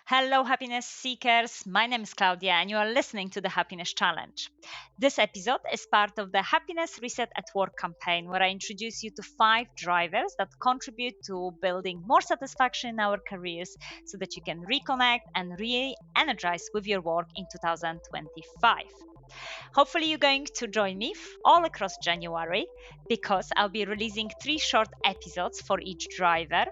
Hello, happiness seekers. My name is Klaudia, and you are listening to the Happiness Challenge. This episode is part of the Happiness Reset at Work campaign, where I introduce you to 5 drivers that contribute to building more satisfaction in our careers so that you can reconnect and re energize with your work in 2025. Hopefully, you're going to join me all across January because I'll be releasing 3 short episodes for each driver.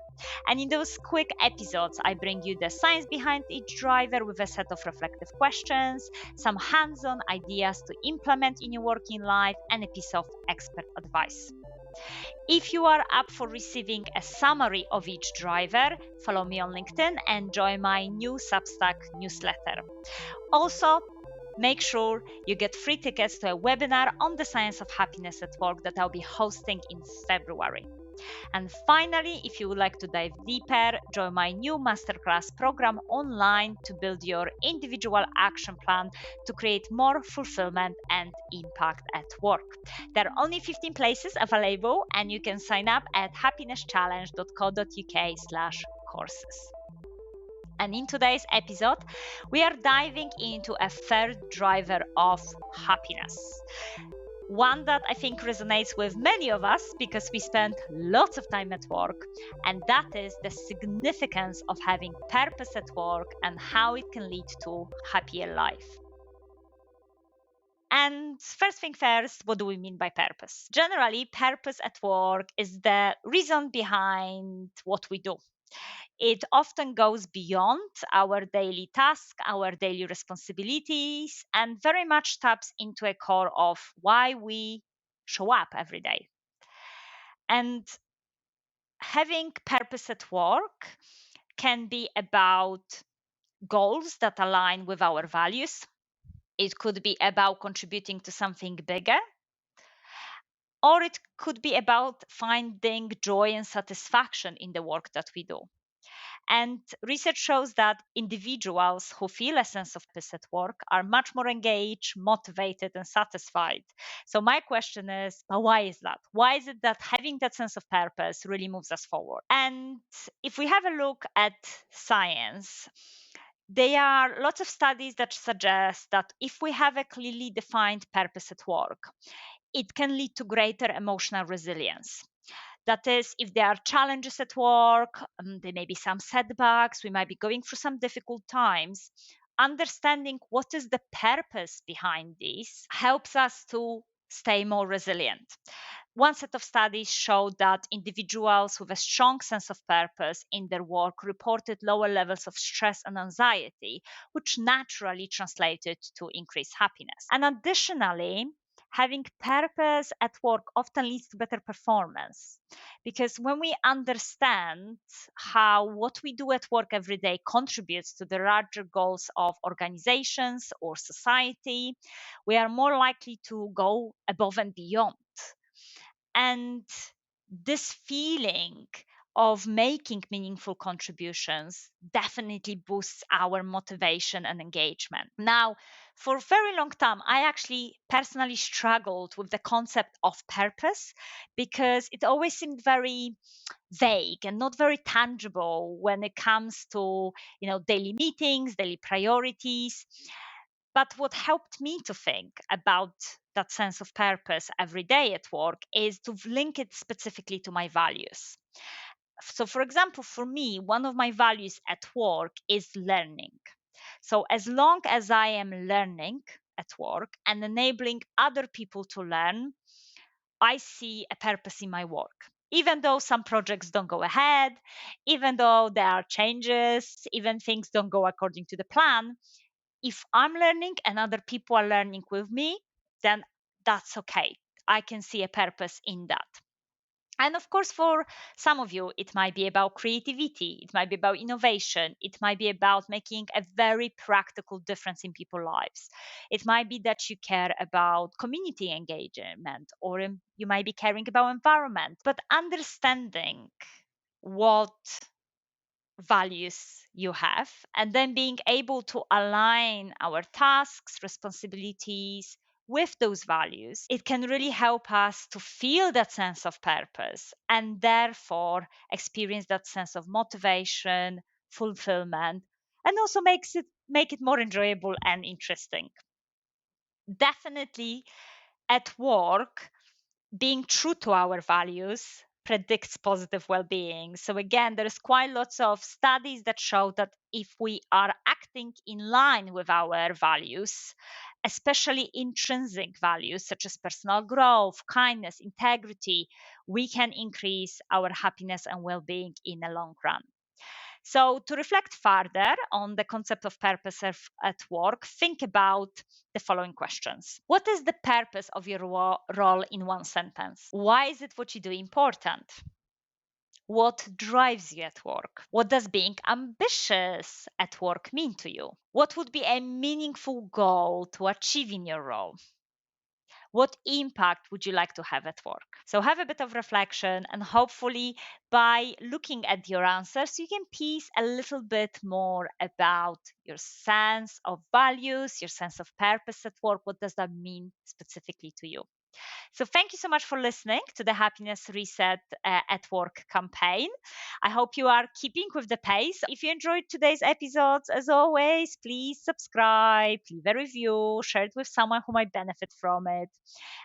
And in those quick episodes, I bring you the science behind each driver with a set of reflective questions, some hands on ideas to implement in your working life, and a piece of expert advice. If you are up for receiving a summary of each driver, follow me on LinkedIn and join my new Substack newsletter. Also, make sure you get free tickets to a webinar on the science of happiness at work that I'll be hosting in February. And finally, if you would like to dive deeper, join my new masterclass program online to build your individual action plan to create more fulfillment and impact at work. There are only 15 places available, and you can sign up at happiness.challenge.co.uk/courses. And in today's episode, we are diving into a third driver of happiness. One that I think resonates with many of us because we spend lots of time at work, and that is the significance of having purpose at work and how it can lead to happier life. And first thing first, what do we mean by purpose? Generally, purpose at work is the reason behind what we do. It often goes beyond our daily task, our daily responsibilities, and very much taps into a core of why we show up every day. And having purpose at work can be about goals that align with our values. It could be about contributing to something bigger, or it could be about finding joy and satisfaction in the work that we do. And research shows that individuals who feel a sense of purpose at work are much more engaged, motivated, and satisfied. So, my question is, but why is that? Why is it that having that sense of purpose really moves us forward? And if we have a look at science, there are lots of studies that suggest that if we have a clearly defined purpose at work, it can lead to greater emotional resilience. That is, if there are challenges at work, there may be some setbacks, we might be going through some difficult times. Understanding what is the purpose behind this helps us to stay more resilient. One set of studies showed that individuals with a strong sense of purpose in their work reported lower levels of stress and anxiety, which naturally translated to increased happiness. And additionally, having purpose at work often leads to better performance, because when we understand how what we do at work every day contributes to the larger goals of organizations or society, we are more likely to go above and beyond. And this feeling of making meaningful contributions definitely boosts our motivation and engagement. Now, for a very long time, I actually personally struggled with the concept of purpose because it always seemed very vague and not very tangible when it comes to, daily meetings, daily priorities. But what helped me to think about that sense of purpose every day at work is to link it specifically to my values. So, for example, for me, one of my values at work is learning. So, as long as I am learning at work and enabling other people to learn, I see a purpose in my work. Even though some projects don't go ahead, even though there are changes, even things don't go according to the plan, if I'm learning and other people are learning with me, then that's okay. I can see a purpose in that. And of course, for some of you, it might be about creativity, it might be about innovation, it might be about making a very practical difference in people's lives. It might be that you care about community engagement, or you might be caring about environment. But understanding what values you have, and then being able to align our tasks, responsibilities with those values, it can really help us to feel that sense of purpose and therefore experience that sense of motivation, fulfillment, and also make it more enjoyable and interesting. Definitely at work, being true to our values predicts positive well-being. So again, there's quite lots of studies that show that if we are acting in line with our values, especially intrinsic values such as personal growth, kindness, integrity, we can increase our happiness and well-being in the long run. So, to reflect further on the concept of purpose at work, think about the following questions. What is the purpose of your role in one sentence? Why is it what you do important? What drives you at work? What does being ambitious at work mean to you? What would be a meaningful goal to achieve in your role? What impact would you like to have at work? So have a bit of reflection, and hopefully, by looking at your answers, you can piece a little bit more about your sense of values, your sense of purpose at work. What does that mean specifically to you? So, thank you so much for listening to the Happiness Reset at Work campaign. I hope you are keeping with the pace. If you enjoyed today's episodes, as always, please subscribe, leave a review, share it with someone who might benefit from it.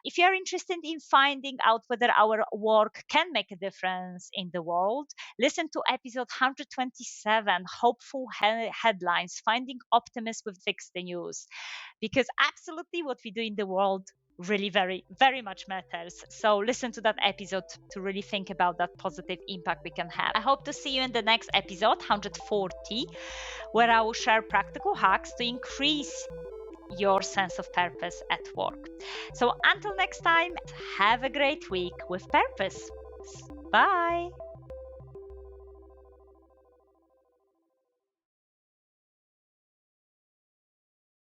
If you're interested in finding out whether our work can make a difference in the world, listen to episode 127, Hopeful Headlines, Finding Optimism with Fix the News. Because absolutely what we do in the world really very much matters. So listen to that episode to really think about that positive impact we can have. I hope to see you in the next episode 140, where I will share practical hacks to increase your sense of purpose at work. So until next time, have a great week with purpose. Bye.